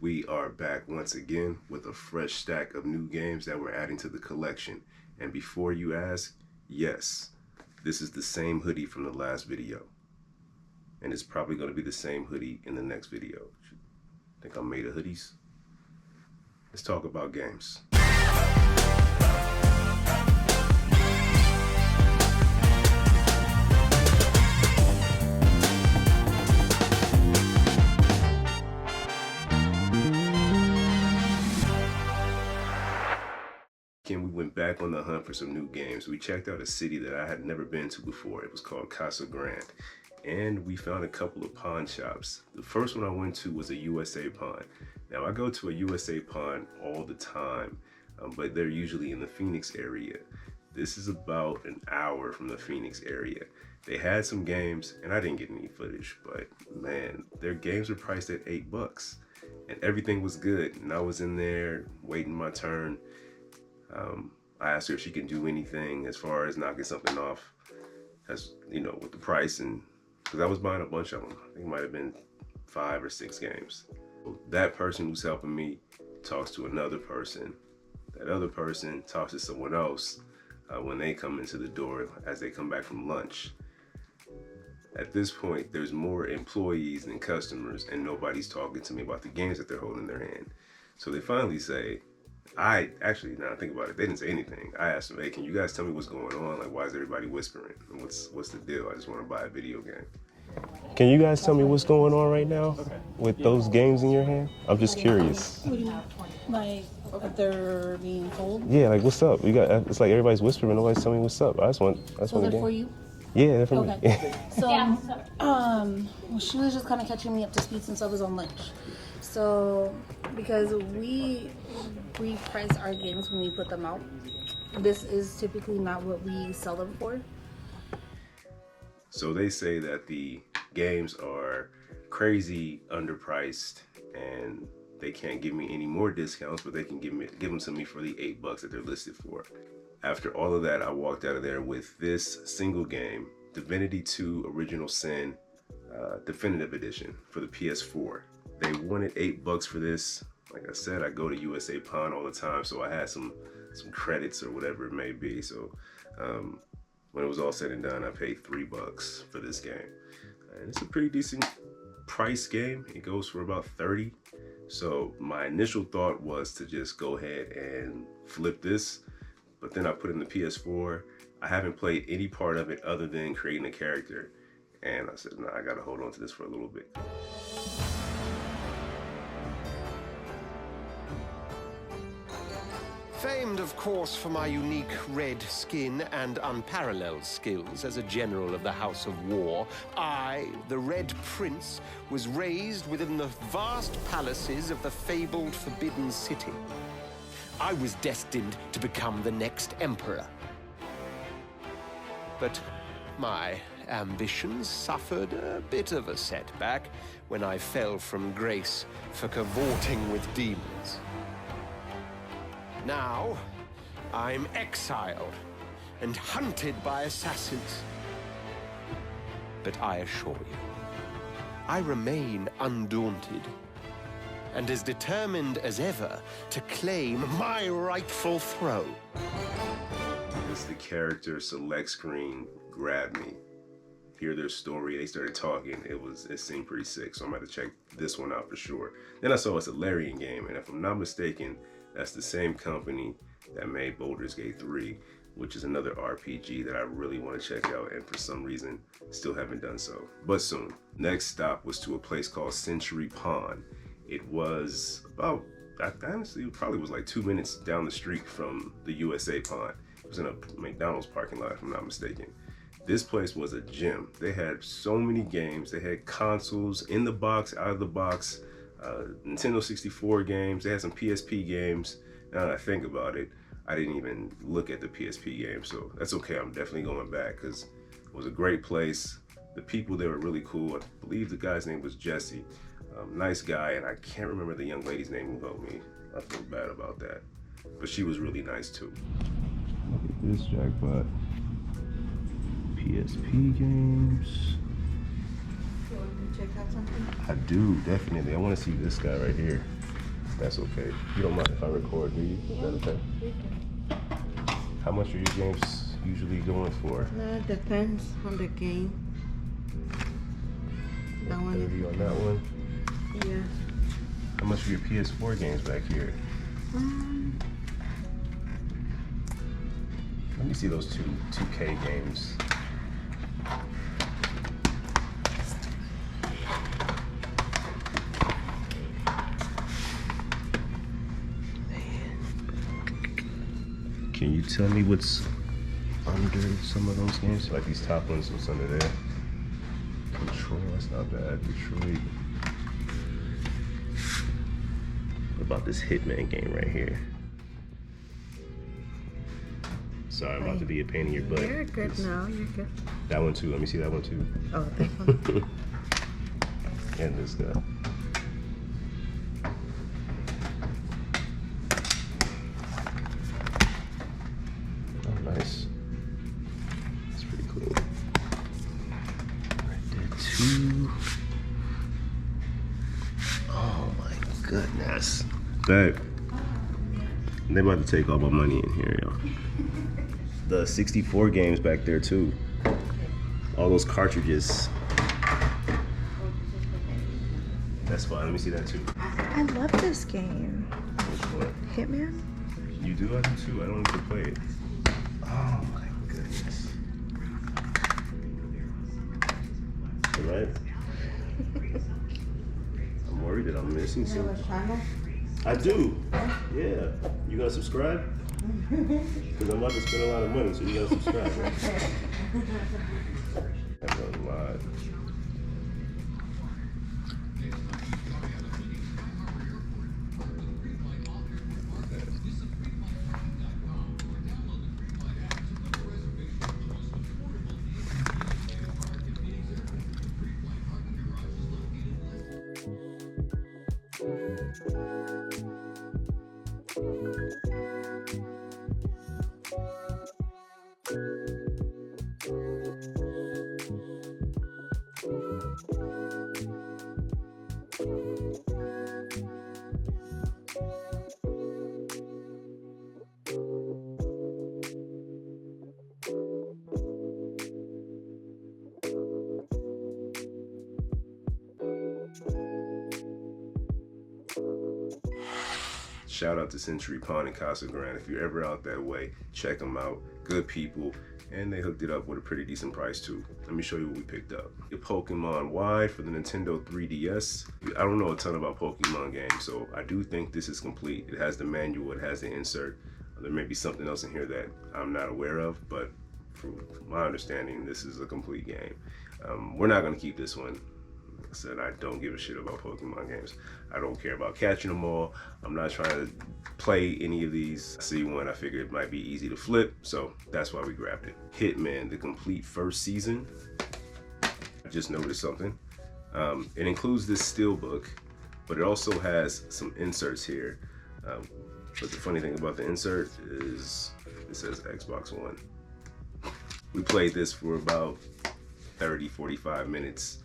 We are back once again with a fresh stack of new games that we're adding to the collection. And before you ask, yes, this is the same hoodie from the last video. And it's probably going to be the same hoodie in the next video. Think I'm made of hoodies? Let's talk about games. We went back on the hunt for some new games. We checked out a city that I had never been to before. It was called Casa Grande. And we found a couple of pawn shops. The first one I went to was a USA pawn. Now I go to a USA pawn all the time, but they're usually in the Phoenix area. This is about an hour from the Phoenix area. They had some games, and I didn't get any footage, but man, their games were priced at $8. And everything was good. And I was in there waiting my turn. I asked her if she can do anything as far as knocking something off, as you know, with the price, and because I was buying a bunch of them. I think it might have been 5 or 6 games. That person who's helping me talks to another person. That other person talks to someone else when they come into the door as they come back from lunch. At this point, there's more employees than customers, and nobody's talking to me about the games that they're holding in their hand. So they finally say, now I think about it, they didn't say anything. I asked them, hey, can you guys tell me what's going on? Like, why is everybody whispering? And what's the deal? I just want to buy a video game. Can you guys tell me what's going on right now with those games in your hand? I'm just curious. What do you mean? Like, they're being told? Yeah, like, what's up? It's like everybody's whispering, nobody's telling me what's up. I just want a So they're game. for you? Yeah, they're for Okay. me. So, well, she was just kind of catching me up to speed since I was on lunch. So, because we price our games when we put them out, this is typically not what we sell them for. So they say that the games are crazy underpriced and they can't give me any more discounts, but they can give them to me for the $8 that they're listed for. After all of that, I walked out of there with this single game, Divinity 2 Original Sin Definitive Edition for the PS4. They wanted $8 for this. Like I said, I go to USA Pawn all the time, so I had some credits or whatever it may be. So when it was all said and done, I paid $3 for this game. And it's a pretty decent price game. It goes for about $30. So my initial thought was to just go ahead and flip this, but then I put in the PS4. I haven't played any part of it other than creating a character. And I said, nah, I gotta hold on to this for a little bit. Famed, of course, for my unique red skin and unparalleled skills as a general of the House of War, I, the Red Prince, was raised within the vast palaces of the fabled Forbidden City. I was destined to become the next emperor. But my ambitions suffered a bit of a setback when I fell from grace for cavorting with demons. Now, I'm exiled and hunted by assassins. But I assure you, I remain undaunted and as determined as ever to claim my rightful throne. As the character select screen grabbed me, hear their story, they started talking, it seemed pretty sick, so I'm going to check this one out for sure. Then I saw it's a Larian game, and if I'm not mistaken, that's the same company that made Baldur's Gate 3, which is another RPG that I really want to check out, and for some reason, still haven't done so, but soon. Next stop was to a place called Century Pawn. It was about, honestly, it probably was like 2 minutes down the street from the USA Pawn. It was in a McDonald's parking lot, if I'm not mistaken. This place was a gem. They had so many games. They had consoles in the box, out of the box, Nintendo 64 games. They had some PSP games. Now that I think about it, I didn't even look at the PSP game, so that's okay. I'm definitely going back because it was a great place. The people there were really cool. I believe the guy's name was Jesse. Nice guy, and I can't remember the young lady's name who helped me. I feel bad about that, but she was really nice too. Look at this jackpot. PSP games. You want to check out something? I do, definitely. I want to see this guy right here. That's okay. You don't mind if I record, do you? Is that okay? How much are your games usually going for? Depends on the game. That one. 30 on that one? Yeah. How much are your PS4 games back here? Let me see those 2K games. Can you tell me what's under some of those games? Like these top ones, what's under there? Control, that's not bad. Detroit. What about this Hitman game right here? Sorry, I'm about to be a pain in your butt. You're good now. You're good. That one too. Let me see that one too. Oh, that one. And this guy. Oh, nice. That's pretty cool. Right there too. Oh my goodness. Babe. They about to take all my money in here, yo. The 64 games back there too. All those cartridges. That's fine. Let me see that too. I love this game. Which one? Hitman? You do? I do too. I don't even play it. Oh my goodness. Alright. I'm worried that I'm missing something. I do. Yeah. You gonna subscribe? Because I'm about to spend a lot of money, so you gotta subscribe. Right? That's a lot. Shout out to Century Pawn in Casa Grande. If you're ever out that way, check them out. Good people. And they hooked it up with a pretty decent price too. Let me show you what we picked up. The Pokemon Y for the Nintendo 3DS. I don't know a ton about Pokemon games, so I do think this is complete. It has the manual, it has the insert. There may be something else in here that I'm not aware of, but from my understanding, this is a complete game. We're not gonna keep this one. I said I don't give a shit about Pokemon games. I don't care about catching them all. I'm not trying to play any of these. I see one, I figured it might be easy to flip, so that's why we grabbed it. Hitman, the complete first season. I just noticed something. It includes this steelbook, but it also has some inserts here. But the funny thing about the insert is it says Xbox One. We played this for about 30, 45 minutes.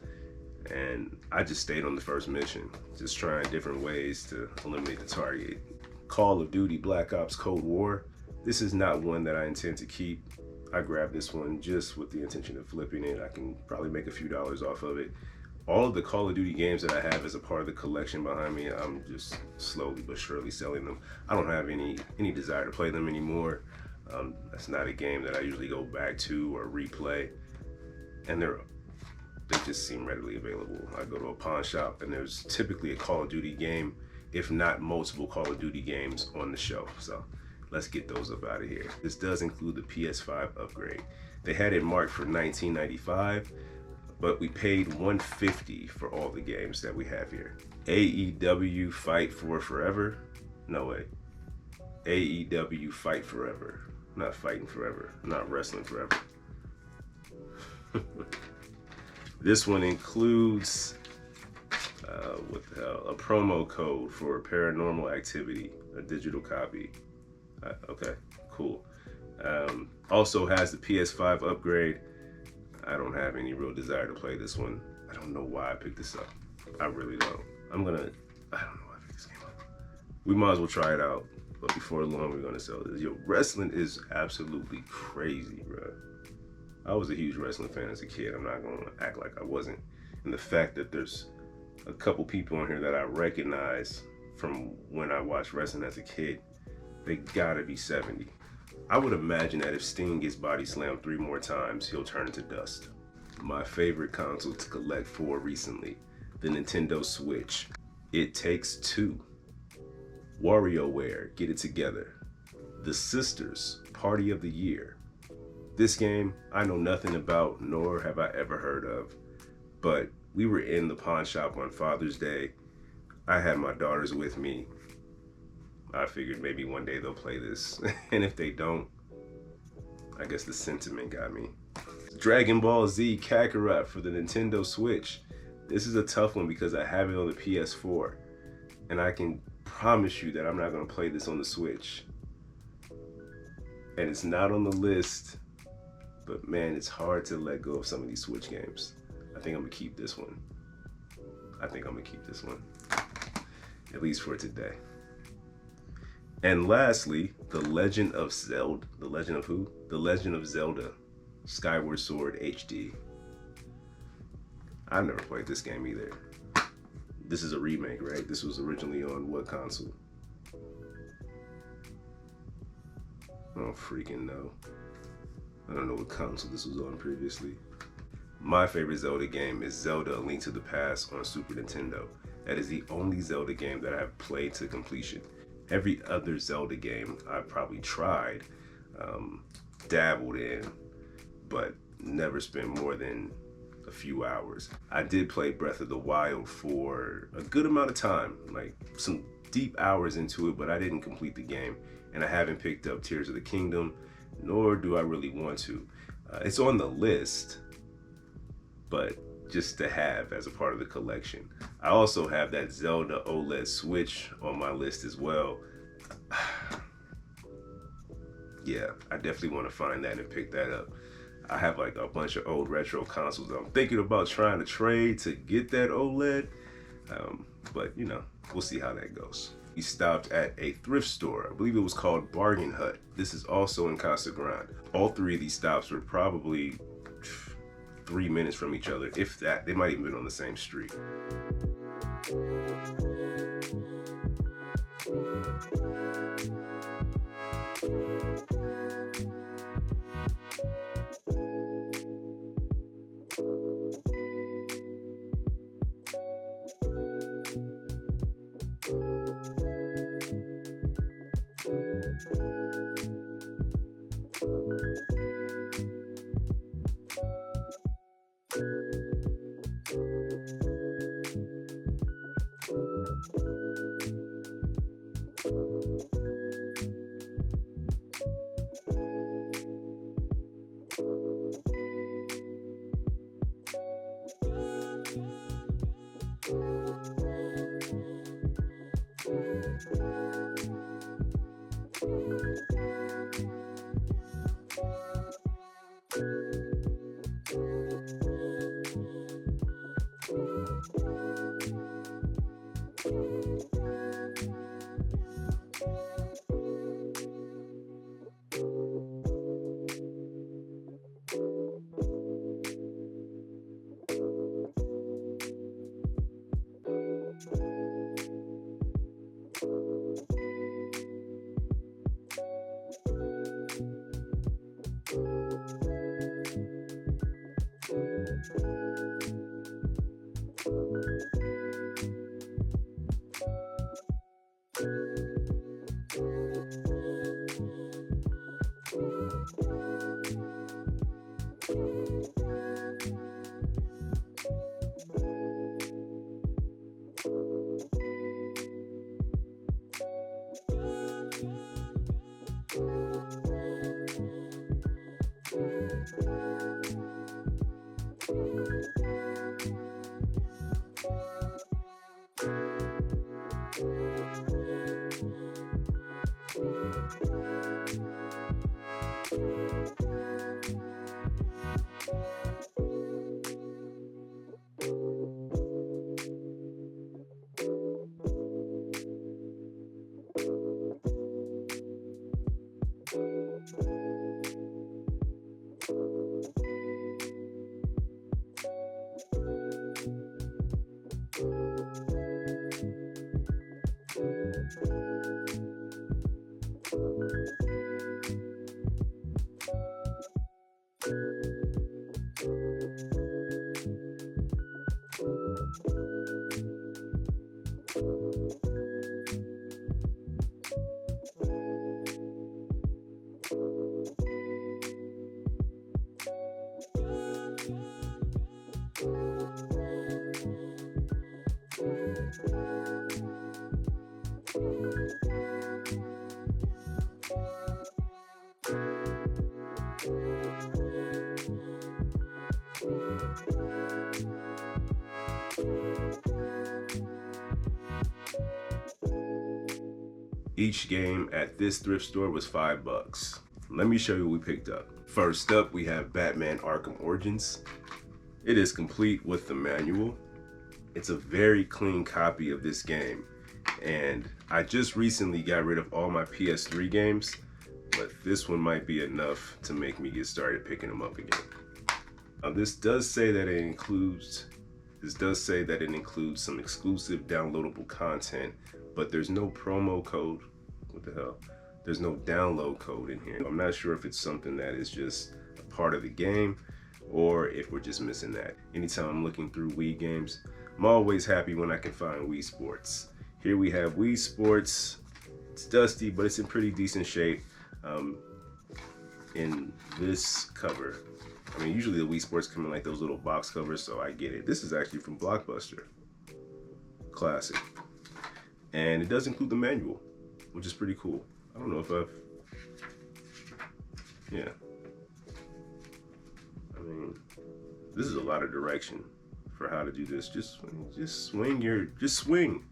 And I just stayed on the first mission, just trying different ways to eliminate the target. Call of Duty Black Ops Cold War. This is not one that I intend to keep. I grabbed this one just with the intention of flipping it. I can probably make a few dollars off of it. All of the Call of Duty games that I have as a part of the collection behind me, I'm just slowly but surely selling them. I don't have any desire to play them anymore. That's not a game that I usually go back to or replay. And they just seem readily available. I go to a pawn shop and there's typically a Call of Duty game, if not multiple Call of Duty games on the shelf. So let's get those up out of here. This does include the PS5 upgrade. They had it marked for $19.95, but we paid $150 for all the games that we have here. AEW Fight for Forever? No way. AEW Fight Forever. Not fighting forever, not wrestling forever. This one includes, what the hell, a promo code for Paranormal Activity, a digital copy. Okay, cool. Also has the PS5 upgrade. I don't have any real desire to play this one. I don't know why I picked this up. I really don't. I don't know why I picked this game up. We might as well try it out. But before long, we're gonna sell this. Yo, wrestling is absolutely crazy, bro. I was a huge wrestling fan as a kid. I'm not gonna act like I wasn't. And the fact that there's a couple people on here that I recognize from when I watched wrestling as a kid, they gotta be 70. I would imagine that if Sting gets body slammed 3 more times, he'll turn into dust. My favorite console to collect for recently, the Nintendo Switch. It Takes Two. WarioWare, Get It Together. The Sisters, Party of the Year. This game I know nothing about, nor have I ever heard of, but we were in the pawn shop on Father's Day. I had my daughters with me. I figured maybe one day they'll play this, and if they don't, I guess the sentiment got me. Dragon Ball Z Kakarot for the Nintendo Switch. This is a tough one because I have it on the PS4, and I can promise you that I'm not going to play this on the Switch. And it's not on the list, but man, it's hard to let go of some of these Switch games. I think I'm going to keep this one. At least for today. And lastly, The Legend of Zelda. The Legend of who? The Legend of Zelda Skyward Sword HD. I've never played this game either. This is a remake, right? This was originally on what console? I don't freaking know. I don't know what console this was on previously. My favorite Zelda game is Zelda: A Link to the Past on Super Nintendo. That is the only Zelda game that I've played to completion. Every other Zelda game I've probably tried, dabbled in, but never spent more than a few hours. I did play Breath of the Wild for a good amount of time, like some deep hours into it, but I didn't complete the game. And I haven't picked up Tears of the Kingdom, nor do I really want to. It's on the list, but just to have as a part of the collection. I also have that Zelda OLED Switch on my list as well. Yeah, I definitely want to find that and pick that up. I have like a bunch of old retro consoles I'm thinking about trying to trade to get that OLED. But you know, we'll see how that goes. We stopped at a thrift store. I believe it was called Bargain Hut. This is also in Casa Grande. All 3 of these stops were probably 3 minutes from each other, if that. They might even been on the same street. Each game at this thrift store was $5. Let me show you what we picked up. First up, we have Batman Arkham Origins. It is complete with the manual. It's a very clean copy of this game. And I just recently got rid of all my PS3 games, but this one might be enough to make me get started picking them up again. This does say that it includes some exclusive downloadable content, but there's no promo code. What the hell? There's no download code in here. I'm not sure if it's something that is just a part of the game or if we're just missing that. Anytime I'm looking through Wii games, I'm always happy when I can find Wii Sports. Here we have Wii Sports. It's dusty, but it's in pretty decent shape. In this cover, I mean, usually the Wii Sports come in like those little box covers, so I get it. This is actually from Blockbuster. Classic. And it does include the manual, which is pretty cool. I don't know if yeah. I mean, this is a lot of direction for how to do this. Just swing.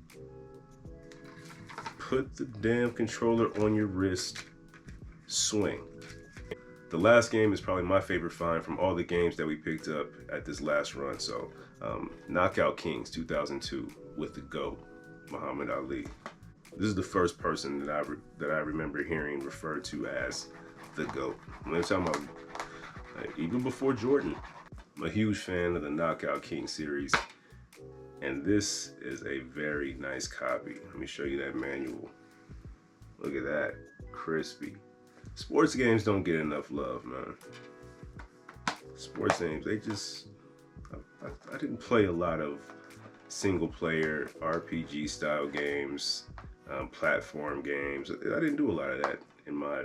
Put the damn controller on your wrist, swing. The last game is probably my favorite find from all the games that we picked up at this last run. So, Knockout Kings 2002 with the GOAT, Muhammad Ali. This is the first person that I remember hearing referred to as the GOAT. I'm talking about even before Jordan. I'm a huge fan of the Knockout King series, and this is a very nice copy. Let me show you that manual. Look at that, crispy. Sports games don't get enough love, man. Sports games, they just, I didn't play a lot of single player RPG style games, platform games. I didn't do a lot of that in my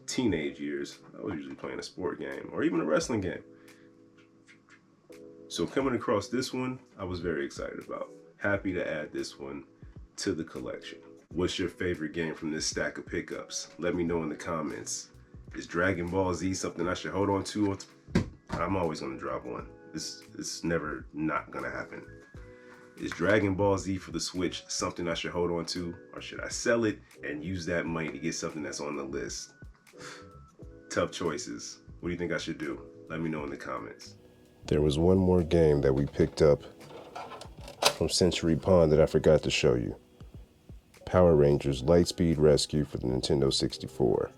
teenage years. I was usually playing a sport game or even a wrestling game. So coming across this one, I was very excited about. Happy to add this one to the collection. What's your favorite game from this stack of pickups? Let me know in the comments. Is Dragon Ball Z something I should hold on to? I'm always gonna drop one. It's never not gonna happen. Is Dragon Ball Z for the Switch something I should hold on to? Or should I sell it and use that money to get something that's on the list? Tough choices. What do you think I should do? Let me know in the comments. There was one more game that we picked up from Century Pond that I forgot to show you. Power Rangers Lightspeed Rescue for the Nintendo 64.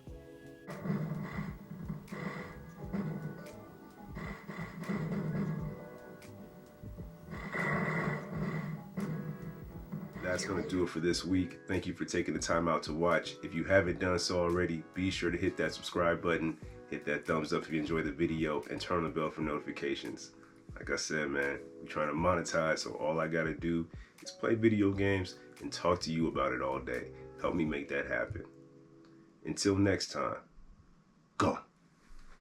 That's going to do it for this week. Thank you for taking the time out to watch. If you haven't done so already, be sure to hit that subscribe button, hit that thumbs up if you enjoyed the video, and turn on the bell for notifications. Like I said, man, we're trying to monetize, so all I got to do is play video games and talk to you about it all day. Help me make that happen. Until next time, go.